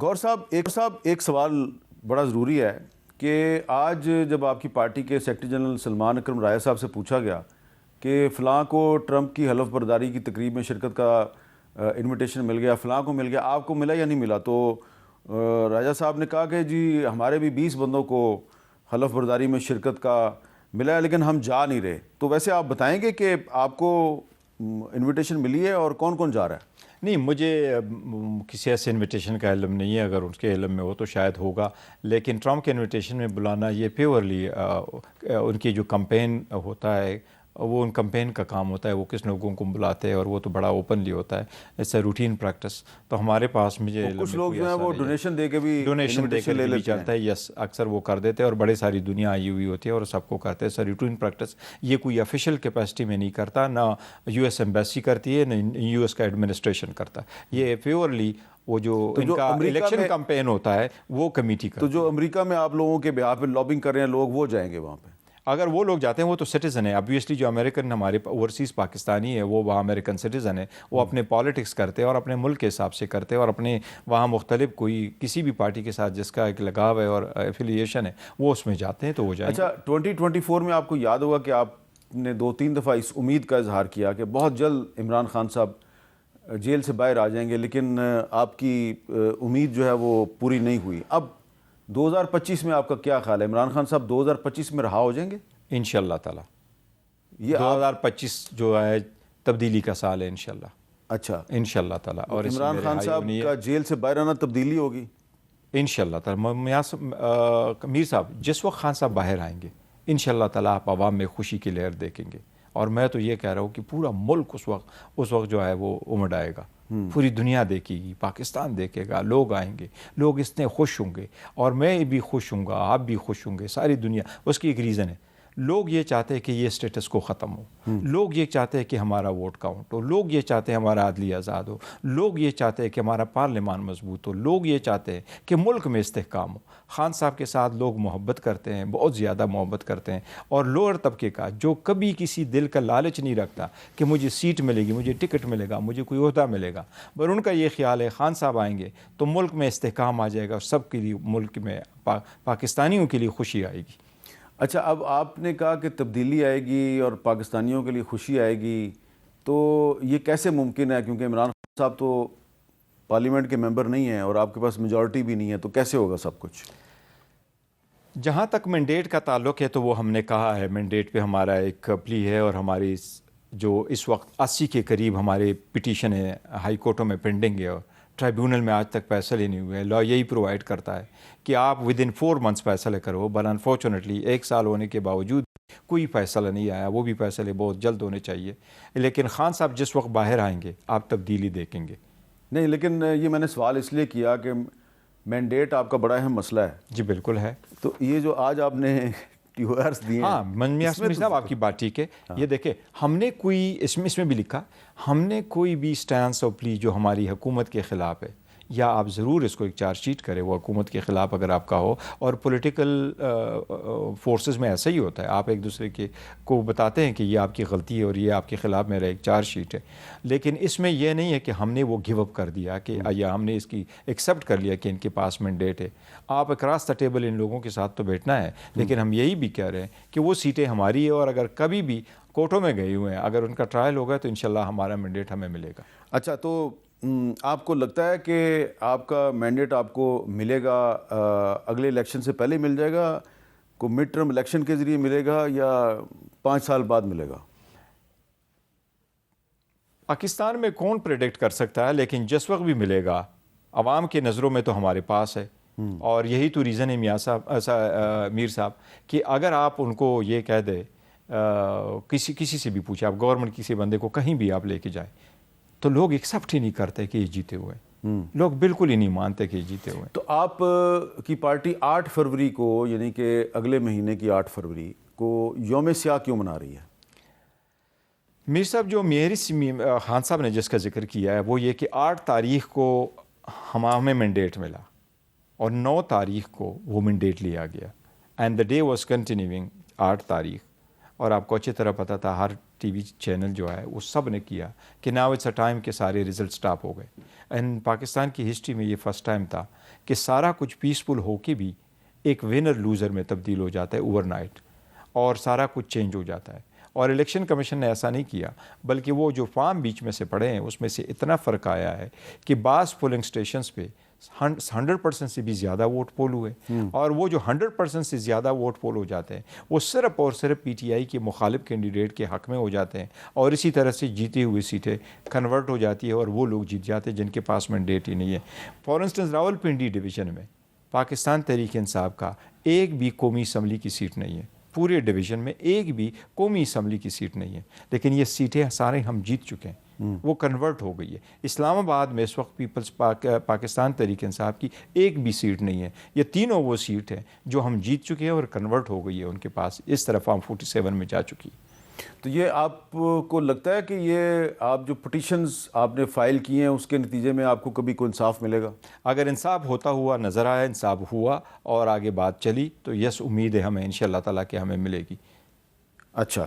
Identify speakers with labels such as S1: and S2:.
S1: گور صاحب ایک سوال بڑا ضروری ہے کہ آج جب آپ کی پارٹی کے سیکرٹری جنرل سلمان اکرم رائے صاحب سے پوچھا گیا کہ فلاں کو ٹرمپ کی حلف برداری کی تقریب میں شرکت کا انویٹیشن مل گیا، فلاں کو مل گیا، آپ کو ملا یا نہیں ملا، تو راجہ صاحب نے کہا کہ جی ہمارے بھی 20 بندوں کو حلف برداری میں شرکت کا ملا ہے لیکن ہم جا نہیں رہے۔ تو ویسے آپ بتائیں گے کہ آپ کو انویٹیشن ملی ہے اور کون کون جا رہا ہے؟
S2: نہیں، مجھے کسی ایسے انویٹیشن کا علم نہیں ہے، اگر اس کے علم میں ہو تو شاید ہوگا، لیکن ٹرمپ کے انویٹیشن میں بلانا یہ پیورلی ان کی جو کمپین ہوتا ہے وہ ان کمپین کا کام ہوتا ہے، وہ کس لوگوں کو بلاتے ہیں اور وہ تو بڑا اوپنلی ہوتا ہے، اٹس اے روٹین پریکٹس۔ تو ہمارے پاس مجھے
S1: کچھ لوگ جو ہیں وہ ڈونیشن دے کے بھی
S2: ڈونیشن دے کر
S1: لے
S2: بھی
S1: لیتے
S2: چلتا ہے، یس اکثر وہ کر دیتے ہیں اور بڑے ساری دنیا آئی ہوئی ہوتی ہے اور سب کو کرتے ہیں، سر روٹین پریکٹس۔ یہ کوئی آفیشیل کیپیسٹی میں نہیں کرتا، نہ یو ایس ایمبیسی کرتی ہے، نہ یو ایس کا ایڈمنسٹریشن کرتا ہے، یہ پیورلی وہ جو ان کا الیکشن کمپین ہوتا ہے وہ کمیٹی کرتی ہے۔
S1: تو جو امریکہ میں آپ لوگوں کے بیہاف پہ لابنگ کر رہے ہیں لوگ، وہ جائیں گے وہاں پہ؟
S2: اگر وہ لوگ جاتے ہیں وہ تو سٹیزن ہے، obviously جو امریکن ہمارے اوورسیز پاکستانی ہے وہ وہاں امریکن سٹیزن ہے، وہ اپنے پالیٹکس کرتے ہیں اور اپنے ملک کے حساب سے کرتے ہیں اور اپنے وہاں مختلف کوئی کسی بھی پارٹی کے ساتھ جس کا ایک لگاؤ ہے اور ایفیلیشن ہے وہ اس میں جاتے ہیں تو وہ جائیں گے۔
S1: اچھا، 2024 میں آپ کو یاد ہوگا کہ آپ نے 2-3 دفعہ اس امید کا اظہار کیا کہ بہت جلد عمران خان صاحب جیل سے باہر آ جائیں گے، لیکن آپ کی امید جو ہے وہ پوری نہیں ہوئی۔ اب 2025 میں آپ کا کیا خیال ہے؟ عمران خان صاحب 2025 میں رہا ہو جائیں گے
S2: انشاءاللہ تعالیٰ؟
S1: یہ
S2: 2025 جو ہے تبدیلی کا سال ہے انشاءاللہ۔
S1: اچھا،
S2: انشاءاللہ تعالیٰ۔ اور
S1: عمران خان صاحب کا جیل سے باہر آنا تبدیلی ہوگی
S2: انشاءاللہ تعالیٰ۔ میر صاحب جس وقت خان صاحب باہر آئیں گے انشاءاللہ تعالیٰ آپ عوام میں خوشی کی لہر دیکھیں گے، اور میں تو یہ کہہ رہا ہوں کہ پورا ملک اس وقت جو ہے وہ امڑ آئے گا، پوری دنیا دیکھے گی، پاکستان دیکھے گا، لوگ آئیں گے، لوگ اتنے خوش ہوں گے، اور میں بھی خوش ہوں گا، آپ بھی خوش ہوں گے، ساری دنیا۔ اس کی ایک ریزن ہے، لوگ یہ چاہتے ہیں کہ یہ اسٹیٹس کو ختم ہو، لوگ یہ چاہتے ہیں کہ ہمارا ووٹ کاؤنٹ ہو، لوگ یہ چاہتے ہیں ہمارا عدلیہ آزاد ہو، لوگ یہ چاہتے ہیں کہ ہمارا پارلیمان مضبوط ہو، لوگ یہ چاہتے ہیں کہ ملک میں استحکام ہو۔ خان صاحب کے ساتھ لوگ محبت کرتے ہیں، بہت زیادہ محبت کرتے ہیں، اور لوور طبقے کا جو کبھی کسی دل کا لالچ نہیں رکھتا کہ مجھے سیٹ ملے گی، مجھے ٹکٹ ملے گا، مجھے کوئی عہدہ ملے گا، پر ان کا یہ خیال ہے خان صاحب آئیں گے تو ملک میں استحکام آ جائے گا اور سب کے لیے ملک میں پاکستانیوں کے لیے خوشی آئے گی۔
S1: اچھا، اب آپ نے کہا کہ تبدیلی آئے گی اور پاکستانیوں کے لیے خوشی آئے گی، تو یہ کیسے ممکن ہے؟ کیونکہ عمران خان صاحب تو پارلیمنٹ کے ممبر نہیں ہیں اور آپ کے پاس میجورٹی بھی نہیں ہے، تو کیسے ہوگا سب کچھ؟
S2: جہاں تک مینڈیٹ کا تعلق ہے تو وہ ہم نے کہا ہے، مینڈیٹ پہ ہمارا ایک پلی ہے، اور ہماری جو اس وقت 80 کے قریب ہمارے پٹیشن ہے ہائی کورٹوں میں پینڈنگ ہے، اور ٹرائیبیونل میں آج تک فیصلے نہیں ہوئے ہیں۔ لا یہی پرووائڈ کرتا ہے کہ آپ ودن 4 months فیصلے کرو، بٹ انفارچونیٹلی 1 سال ہونے کے باوجود کوئی فیصلہ نہیں آیا، وہ بھی فیصلے بہت جلد ہونے چاہیے۔ لیکن خان صاحب جس وقت باہر آئیں گے آپ تبدیلی دیکھیں گے۔
S1: نہیں، لیکن یہ میں نے سوال اس لیے کیا کہ مینڈیٹ آپ کا بڑا اہم مسئلہ ہے۔
S2: جی بالکل ہے۔
S1: تو یہ جو آج آپ نے TORs دیے ہیں،
S2: ہاں، منمیہ صاحب آپ کی بات ٹھیک ہے۔ یہ دیکھیں، ہم نے کوئی اس میں بھی لکھا، ہم نے کوئی بھی سٹینس اور پلی جو ہماری حکومت کے خلاف ہے، یا آپ ضرور اس کو ایک چارج شیٹ کریں وہ حکومت کے خلاف اگر آپ کا ہو، اور پولیٹیکل فورسز میں ایسا ہی ہوتا ہے، آپ ایک دوسرے کو بتاتے ہیں کہ یہ آپ کی غلطی ہے اور یہ آپ کے خلاف میرا ایک چارج شیٹ ہے، لیکن اس میں یہ نہیں ہے کہ ہم نے وہ گیو اپ کر دیا کہ یا ہم نے اس کی ایکسیپٹ کر لیا کہ ان کے پاس مینڈیٹ ہے۔ آپ اکراس دا ٹیبل ان لوگوں کے ساتھ تو بیٹھنا ہے، لیکن ہم یہی بھی کہہ رہے ہیں کہ وہ سیٹیں ہماری ہے، اور اگر کبھی بھی کورٹوں میں گئے ہوئے ہیں، اگر ان کا ٹرائل ہوگا تو انشاءاللہ ہمارا مینڈیٹ ہمیں ملے گا۔
S1: اچھا، تو آپ کو لگتا ہے کہ آپ کا مینڈیٹ آپ کو ملے گا اگلے الیکشن سے پہلے مل جائے گا، کو مڈ ٹرم الیکشن کے ذریعے ملے گا، یا 5 سال بعد ملے گا؟
S2: پاکستان میں کون پریڈکٹ کر سکتا ہے، لیکن جس وقت بھی ملے گا عوام کی نظروں میں تو ہمارے پاس ہے، اور یہی تو ریزن ہے میر صاحب کہ اگر آپ ان کو یہ کہہ دیں، کسی سے بھی پوچھیں، آپ گورنمنٹ کسی بندے کو کہیں بھی آپ لے کے جائیں تو لوگ ایکسیپٹ ہی نہیں کرتے کہ یہ جیتے ہوئے، لوگ بالکل ہی نہیں مانتے کہ یہ جیتے ہوئے۔
S1: تو آپ کی پارٹی 8 فروری کو، یعنی کہ اگلے مہینے کی 8 فروری کو یوم سیاہ کیوں منا رہی ہے؟
S2: میر صاحب جو خان صاحب نے جس کا ذکر کیا ہے وہ یہ کہ 8 تاریخ کو ہمیں مینڈیٹ ملا اور 9 تاریخ کو وہ مینڈیٹ لیا گیا، and the day was continuing 8 تاریخ، اور آپ کو اچھی طرح پتہ تھا ہر ٹی وی چینل جو ہے وہ سب نے کیا کہ ناؤ اٹس اے ٹائم کہ سارے رزلٹ سٹاپ ہو گئے. اینڈ پاکستان کی ہسٹری میں یہ فرسٹ ٹائم تھا کہ سارا کچھ پیسفل ہو کے بھی ایک ونر لوزر میں تبدیل ہو جاتا ہے اوور نائٹ, اور سارا کچھ چینج ہو جاتا ہے. اور الیکشن کمیشن نے ایسا نہیں کیا, بلکہ وہ جو فارم بیچ میں سے پڑے ہیں اس میں سے اتنا فرق آیا ہے کہ بعض پولنگ اسٹیشنز پہ 100% سے بھی زیادہ ووٹ پول ہوئے, اور وہ جو 100% سے زیادہ ووٹ پول ہو جاتے ہیں وہ صرف اور صرف پی ٹی آئی کے مخالف کینڈیڈیٹ کے حق میں ہو جاتے ہیں, اور اسی طرح سے جیتی ہوئی سیٹیں کنورٹ ہو جاتی ہے اور وہ لوگ جیت جاتے ہیں جن کے پاس مینڈیٹ ہی نہیں ہے. فار انسٹنس راولپنڈی ڈویژن میں پاکستان تحریک انصاف کا ایک بھی قومی اسمبلی کی سیٹ نہیں ہے, پورے ڈویژن میں ایک بھی قومی اسمبلی کی سیٹ نہیں ہے, لیکن یہ سیٹیں سارے ہم جیت چکے ہیں, وہ کنورٹ ہو گئی ہے. اسلام آباد میں اس وقت پیپلز پاکستان تحریک انصاف کی ایک بھی سیٹ نہیں ہے. یہ تینوں وہ سیٹ ہیں جو ہم جیت چکے ہیں اور کنورٹ ہو گئی ہے ان کے پاس, اس طرف ہم 47 میں جا چکی ہے.
S1: تو یہ آپ کو لگتا ہے کہ یہ آپ جو پٹیشنز آپ نے فائل کیے ہیں اس کے نتیجے میں آپ کو کبھی کوئی انصاف ملے گا؟
S2: اگر انصاف ہوتا ہوا نظر آیا, انصاف ہوا اور آگے بات چلی تو یس امید ہے ہمیں انشاءاللہ تعالیٰ کہ ہمیں ملے گی.
S1: اچھا,